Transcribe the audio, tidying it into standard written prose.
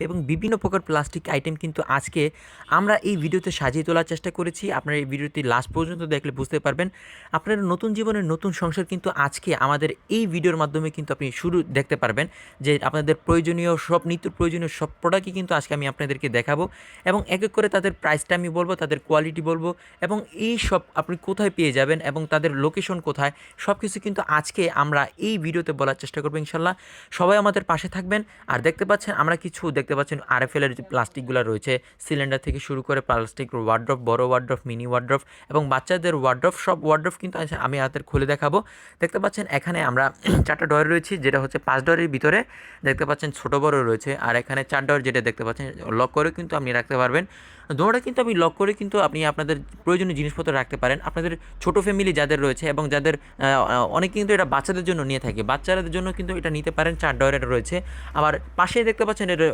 এবং বিভিন্ন প্রকার প্লাস্টিক আইটেম কিন্তু আজকে আমরা এই ভিডিওতে সাজিয়ে তোলার চেষ্টা করেছি। আপনারা এই ভিডিওটি লাস্ট পর্যন্ত দেখলে বুঝতে পারবেন। আপনার নতুন জীবনের নতুন সংসার কিন্তু আজকে আমাদের এই ভিডিওর মাধ্যমে কিন্তু আপনি শুরু দেখতে পারবেন যে আপনাদের প্রয়োজনীয় সব নিত্য প্রয়োজনীয় সব প্রোডাক্টই কিন্তু আজকে আমি আপনাদেরকে দেখাবো এবং এক এক করে তাদের প্রাইসটা আমি বলবো, তাদের কোয়ালিটি বলবো এবং এই সব আপনি কোথায় পেয়ে যাবেন এবং তাদের লোকেশন কোথায় সব কিছু কিন্তু আজকে আমরা এই ভিডিওতে বলার চেষ্টা করবো ইনশাল্লাহ। সবাই আমাদের পাশে থাকবেন। আর দেখতে পাচ্ছেন দেখতে পাচ্ছেন আরএফএল এর যে প্লাস্টিকগুলো রয়েছে, সিলিন্ডার থেকে শুরু করে প্লাস্টিক ওয়ার্ড্রপ, বড় ওয়ার্ড্রপ, মিনি ওয়ার্ড্রপ এবং বাচ্চাদের ওয়ার্ড্রপ, সব ওয়ার্ড্রপ কিন্তু আমি হাতের খুলে দেখাবো। দেখতে পাচ্ছেন এখানে আমরা 4টা ডয়ার রয়েছে, যেটা হচ্ছে 5 ডয়ারের ভিতরে দেখতে পাচ্ছেন ছোট বড় রয়েছে। আর এখানে 4 ডয়ার যেটা দেখতে পাচ্ছেন লক করে কিন্তু আপনি রাখতে পারবেন। দোনোটা কিন্তু আপনি লক করে কিন্তু আপনি আপনাদের প্রয়োজনীয় জিনিসপত্র রাখতে পারেন। আপনাদের ছোট ফ্যামিলি যাদের রয়েছে এবং যাদের অনেকে কিন্তু এটা বাচ্চাদের জন্য নিয়ে থাকে, বাচ্চাদের জন্য কিন্তু এটা নিতে পারেন। 4 ডয়ারের রয়েছে। আবার পাশেই দেখতে পাচ্ছেন এটা